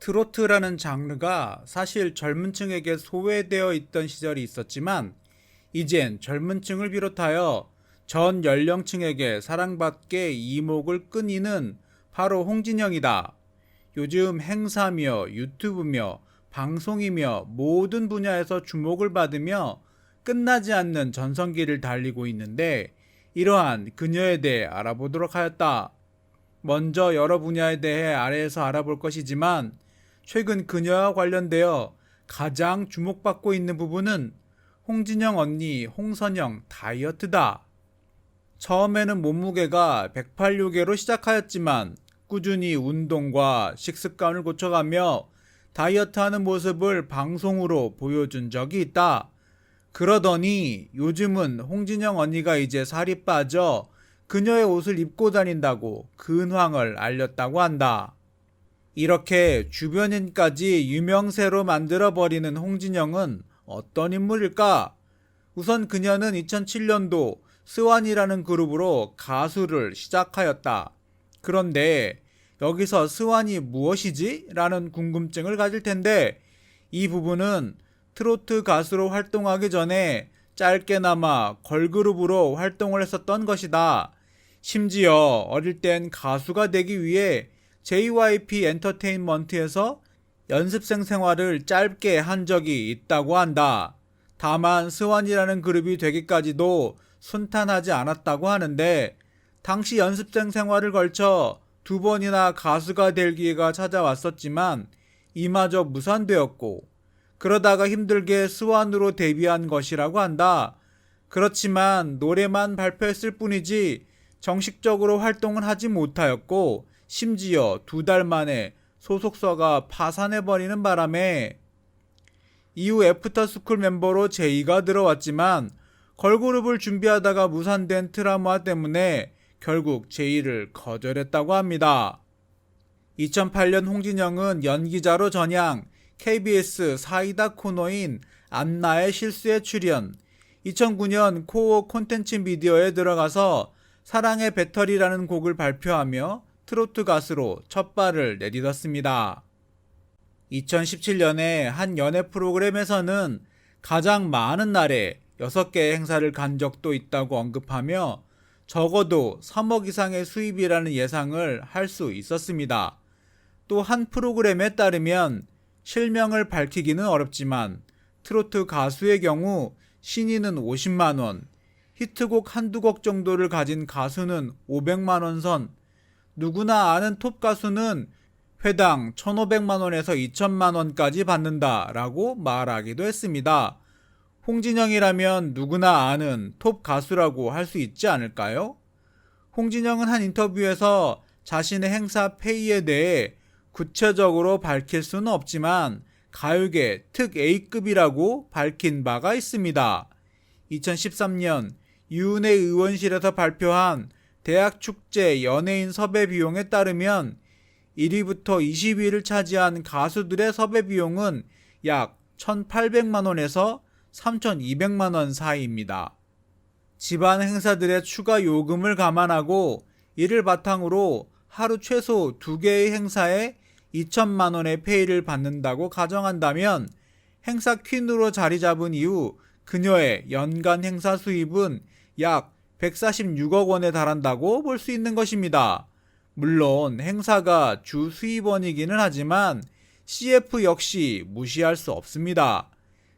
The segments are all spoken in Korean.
트로트라는 장르가 사실 젊은 층에게 소외되어 있던 시절이 있었지만 이젠 젊은 층을 비롯하여 전 연령층에게 사랑받게 이목을 끈이는 바로 홍진영이다. 요즘 행사며 유튜브며 방송이며 모든 분야에서 주목을 받으며 끝나지 않는 전성기를 달리고 있는데 이러한 그녀에 대해 알아보도록 하였다. 먼저 여러 분야에 대해 아래에서 알아볼 것이지만 최근 그녀와 관련되어 가장 주목받고 있는 부분은 홍진영 언니 홍선영 다이어트다. 처음에는 몸무게가 108로 시작하였지만 꾸준히 운동과 식습관을 고쳐가며 다이어트하는 모습을 방송으로 보여준 적이 있다. 그러더니 요즘은 홍진영 언니가 이제 살이 빠져 그녀의 옷을 입고 다닌다고 근황을 알렸다고 한다. 이렇게 주변인까지 유명세로 만들어버리는 홍진영은 어떤 인물일까? 우선 그녀는 2007년도 스완이라는 그룹으로 가수를 시작하였다. 그런데 여기서 스완이 무엇이지? 라는 궁금증을 가질 텐데 이 부분은 트로트 가수로 활동하기 전에 짧게나마 걸그룹으로 활동을 했었던 것이다. 심지어 어릴 땐 가수가 되기 위해 JYP 엔터테인먼트에서 연습생 생활을 짧게 한 적이 있다고 한다. 다만 스완이라는 그룹이 되기까지도 순탄하지 않았다고 하는데 당시 연습생 생활을 걸쳐 2번이나 가수가 될 기회가 찾아왔었지만 이마저 무산되었고 그러다가 힘들게 스완으로 데뷔한 것이라고 한다. 그렇지만 노래만 발표했을 뿐이지 정식적으로 활동을 하지 못하였고 심지어 2달 만에 소속사가 파산해버리는 바람에 이후 애프터스쿨 멤버로 제이가 들어왔지만 걸그룹을 준비하다가 무산된 트라우마 때문에 결국 제이를 거절했다고 합니다. 2008년 홍진영은 연기자로 전향, KBS 사이다 코너인 안나의 실수에 출연, 2009년 코어 콘텐츠 미디어에 들어가서 사랑의 배터리라는 곡을 발표하며 트로트 가수로 첫 발을 내딛었습니다. 2017년에 한 연예 프로그램에서는 가장 많은 날에 6개의 행사를 간 적도 있다고 언급하며 적어도 3억 이상의 수입이라는 예상을 할 수 있었습니다. 또 한 프로그램에 따르면 실명을 밝히기는 어렵지만 트로트 가수의 경우 신인은 50만원, 히트곡 한두 곡 정도를 가진 가수는 500만원 선, 누구나 아는 톱 가수는 회당 1,500만원에서 2,000만원까지 받는다라고 말하기도 했습니다. 홍진영이라면 누구나 아는 톱 가수라고 할 수 있지 않을까요? 홍진영은 한 인터뷰에서 자신의 행사 페이에 대해 구체적으로 밝힐 수는 없지만 가요계 특 A급이라고 밝힌 바가 있습니다. 2013년 유은혜 의원실에서 발표한 대학축제 연예인 섭외 비용에 따르면 1위부터 20위를 차지한 가수들의 섭외 비용은 약 1,800만원에서 3,200만원 사이입니다. 집안 행사들의 추가 요금을 감안하고 이를 바탕으로 하루 최소 2개의 행사에 2,000만원의 페이를 받는다고 가정한다면 행사 퀸으로 자리 잡은 이후 그녀의 연간 행사 수입은 약 146억 원에 달한다고 볼 수 있는 것입니다. 물론 행사가 주 수입원이기는 하지만 CF 역시 무시할 수 없습니다.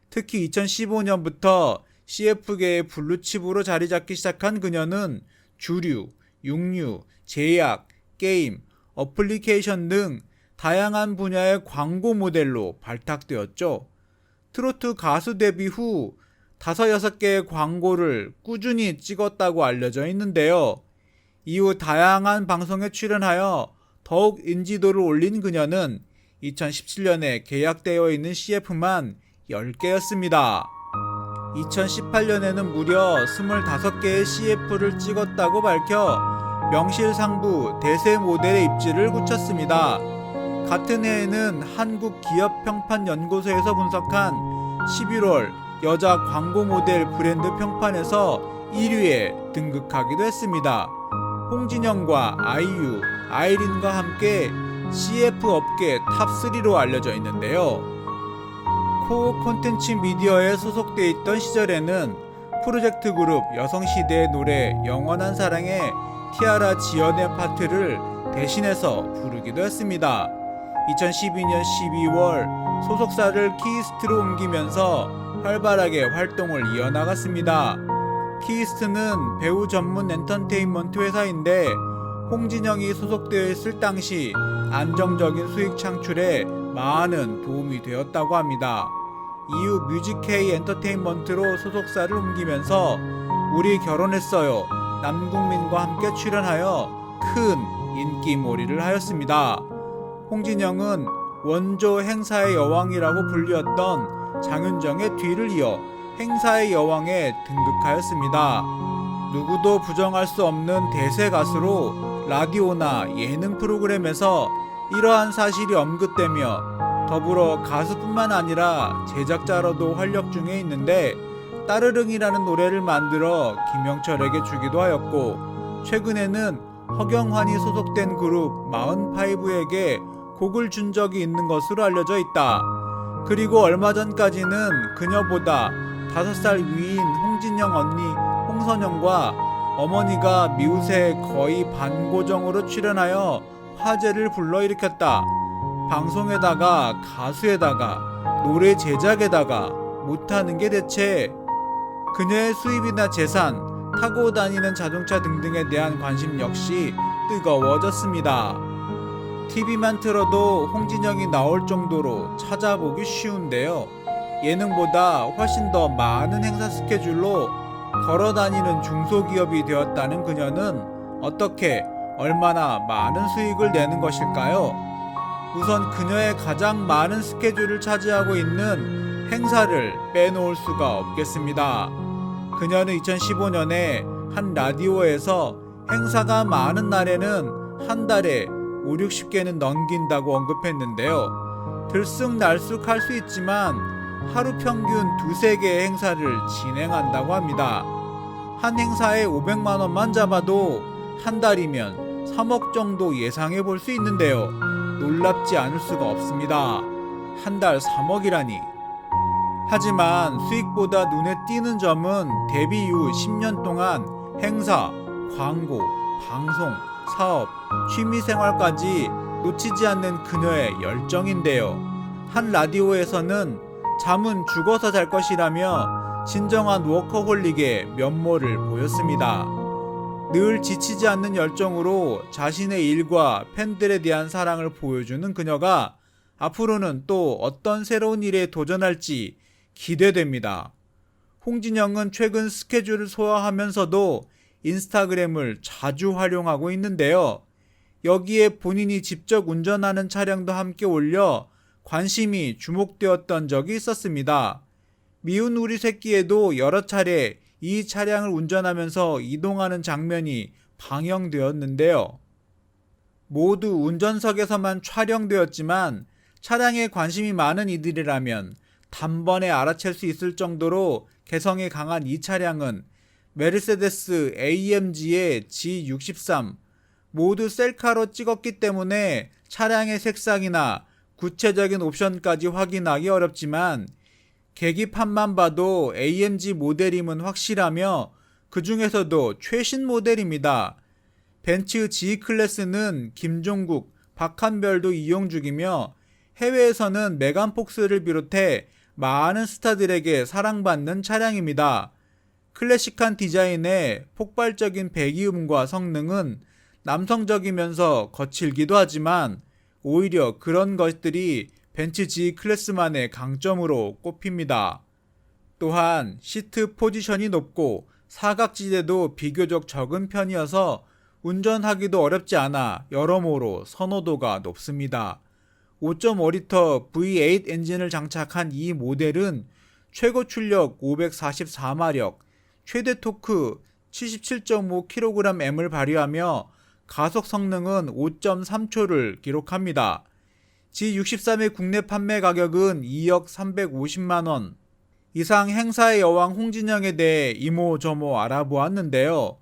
특히 2015년부터 CF계의 블루칩으로 자리 잡기 시작한 그녀는 주류, 육류, 제약, 게임, 어플리케이션 등 다양한 분야의 광고 모델로 발탁되었죠. 트로트 가수 데뷔 후 5-6개의 광고를 꾸준히 찍었다고 알려져 있는데요. 이후 다양한 방송에 출연하여 더욱 인지도를 올린 그녀는 2017년에 계약되어 있는 CF만 10개였습니다. 2018년에는 무려 25개의 CF를 찍었다고 밝혀 명실상부 대세 모델의 입지를 굳혔습니다. 같은 해에는 한국기업평판연구소에서 분석한 11월 여자 광고 모델 브랜드 평판에서 1위에 등극하기도 했습니다. 홍진영과 아이유, 아이린과 함께 CF 업계 탑3로 알려져 있는데요. 코어 콘텐츠 미디어에 소속돼 있던 시절에는 프로젝트 그룹 여성시대의 노래 영원한 사랑의 티아라 지연의 파트를 대신해서 부르기도 했습니다. 2012년 12월 소속사를 키이스트로 옮기면서 활발하게 활동을 이어나갔습니다. 키이스트는 배우 전문 엔터테인먼트 회사인데 홍진영이 소속되어 있을 당시 안정적인 수익 창출에 많은 도움이 되었다고 합니다. 이후 뮤직K 엔터테인먼트로 소속사를 옮기면서 우리 결혼했어요 남궁민과 함께 출연하여 큰 인기몰이를 하였습니다. 홍진영은 원조 행사의 여왕이라고 불리웠던 장윤정의 뒤를 이어 행사의 여왕에 등극하였습니다. 누구도 부정할 수 없는 대세 가수로 라디오나 예능 프로그램에서 이러한 사실이 언급되며 더불어 가수뿐만 아니라 제작자로도 활약 중에 있는데 따르릉이라는 노래를 만들어 김영철에게 주기도 하였고 최근에는 허경환이 소속된 그룹 마흔파이브에게 곡을 준 적이 있는 것으로 알려져 있다. 그리고 얼마 전까지는 그녀보다 5살 위인 홍진영 언니 홍선영과 어머니가 미우새 거의 반고정으로 출연하여 화제를 불러일으켰다. 방송에다가 가수에다가 노래 제작에다가 못하는 게 대체. 그녀의 수입이나 재산, 타고 다니는 자동차 등등에 대한 관심 역시 뜨거워졌습니다. TV만 틀어도 홍진영이 나올 정도로 찾아보기 쉬운데요. 예능보다 훨씬 더 많은 행사 스케줄로 걸어다니는 중소기업이 되었다는 그녀는 어떻게 얼마나 많은 수익을 내는 것일까요? 우선 그녀의 가장 많은 스케줄을 차지하고 있는 행사를 빼놓을 수가 없겠습니다. 그녀는 2015년에 한 라디오에서 행사가 많은 날에는 한 달에 5, 60개는 넘긴다고 언급했는데요. 들쑥날쑥 할 수 있지만 하루 평균 2-3개의 행사를 진행한다고 합니다. 한 행사에 500만 원만 잡아도 한 달이면 3억 정도 예상해 볼 수 있는데요. 놀랍지 않을 수가 없습니다. 한 달 3억이라니. 하지만 수익보다 눈에 띄는 점은 데뷔 이후 10년 동안 행사, 광고, 방송, 사업, 취미생활까지 놓치지 않는 그녀의 열정인데요. 한 라디오에서는 잠은 죽어서 잘 것이라며 진정한 워커홀릭의 면모를 보였습니다. 늘 지치지 않는 열정으로 자신의 일과 팬들에 대한 사랑을 보여주는 그녀가 앞으로는 또 어떤 새로운 일에 도전할지 기대됩니다. 홍진영은 최근 스케줄을 소화하면서도 인스타그램을 자주 활용하고 있는데요. 여기에 본인이 직접 운전하는 차량도 함께 올려 관심이 주목되었던 적이 있었습니다. 미운 우리 새끼에도 여러 차례 이 차량을 운전하면서 이동하는 장면이 방영되었는데요. 모두 운전석에서만 촬영되었지만 차량에 관심이 많은 이들이라면 단번에 알아챌 수 있을 정도로 개성이 강한 이 차량은 메르세데스 AMG의 G63 모두 셀카로 찍었기 때문에 차량의 색상이나 구체적인 옵션까지 확인하기 어렵지만 계기판만 봐도 AMG 모델임은 확실하며 그 중에서도 최신 모델입니다. 벤츠 G클래스는 김종국, 박한별도 이용 중이며 해외에서는 메간 폭스를 비롯해 많은 스타들에게 사랑받는 차량입니다. 클래식한 디자인에 폭발적인 배기음과 성능은 남성적이면서 거칠기도 하지만 오히려 그런 것들이 벤츠 G 클래스만의 강점으로 꼽힙니다. 또한 시트 포지션이 높고 사각지대도 비교적 적은 편이어서 운전하기도 어렵지 않아 여러모로 선호도가 높습니다. 5.5리터 V8 엔진을 장착한 이 모델은 최고 출력 544마력, 최대 토크 77.5kgm을 발휘하며 가속 성능은 5.3초를 기록합니다. G63의 국내 판매 가격은 2억 350만원. 이상 행사의 여왕 홍진영에 대해 이모저모 알아보았는데요.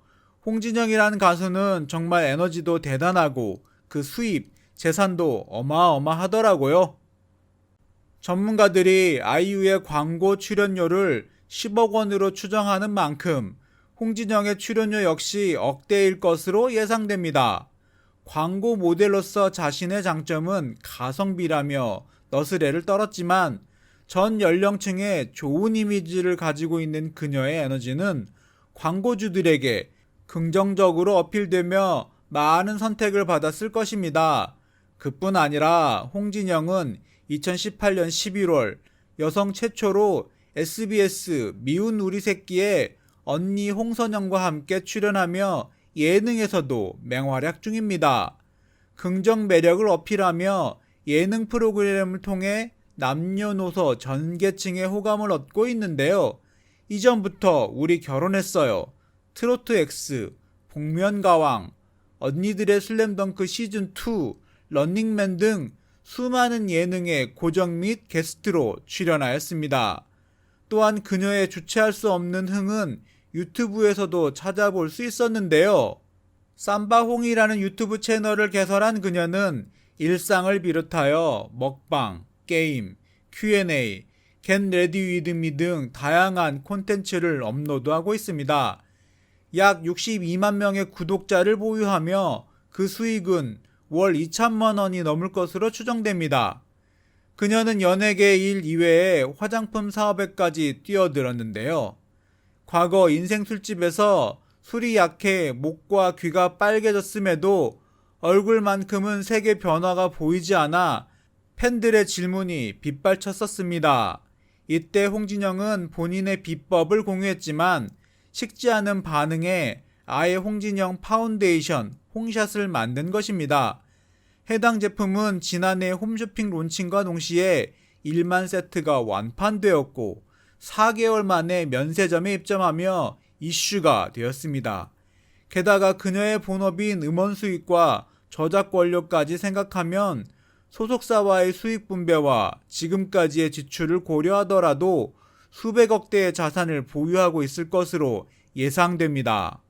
홍진영이라는 가수는 정말 에너지도 대단하고 그 수입, 재산도 어마어마하더라고요. 전문가들이 아이유의 광고 출연료를 10억 원으로 추정하는 만큼 홍진영의 출연료 역시 억대일 것으로 예상됩니다. 광고 모델로서 자신의 장점은 가성비라며 너스레를 떨었지만 전 연령층에 좋은 이미지를 가지고 있는 그녀의 에너지는 광고주들에게 긍정적으로 어필되며 많은 선택을 받았을 것입니다. 그뿐 아니라 홍진영은 2018년 11월 여성 최초로 SBS 미운 우리 새끼에 언니 홍선영과 함께 출연하며 예능에서도 맹활약 중입니다. 긍정 매력을 어필하며 예능 프로그램을 통해 남녀노소 전 계층의 호감을 얻고 있는데요. 이전부터 우리 결혼했어요, 트로트 X, 복면가왕, 언니들의 슬램덩크 시즌2, 런닝맨 등 수많은 예능에 고정 및 게스트로 출연하였습니다. 또한 그녀의 주체할 수 없는 흥은 유튜브에서도 찾아볼 수 있었는데요. 삼바홍이라는 유튜브 채널을 개설한 그녀는 일상을 비롯하여 먹방, 게임, Q&A, 겟 레디 위드 미 등 다양한 콘텐츠를 업로드하고 있습니다. 약 62만 명의 구독자를 보유하며 그 수익은 월 2천만 원이 넘을 것으로 추정됩니다. 그녀는 연예계 일 이외에 화장품 사업에까지 뛰어들었는데요. 과거 인생 술집에서 술이 약해 목과 귀가 빨개졌음에도 얼굴만큼은 색의 변화가 보이지 않아 팬들의 질문이 빗발쳤었습니다. 이때 홍진영은 본인의 비법을 공유했지만 식지 않은 반응에 아예 홍진영 파운데이션 홍샷을 만든 것입니다. 해당 제품은 지난해 홈쇼핑 론칭과 동시에 1만 세트가 완판되었고 4개월 만에 면세점에 입점하며 이슈가 되었습니다. 게다가 그녀의 본업인 음원 수익과 저작권료까지 생각하면 소속사와의 수익 분배와 지금까지의 지출을 고려하더라도 수백억 대의 자산을 보유하고 있을 것으로 예상됩니다.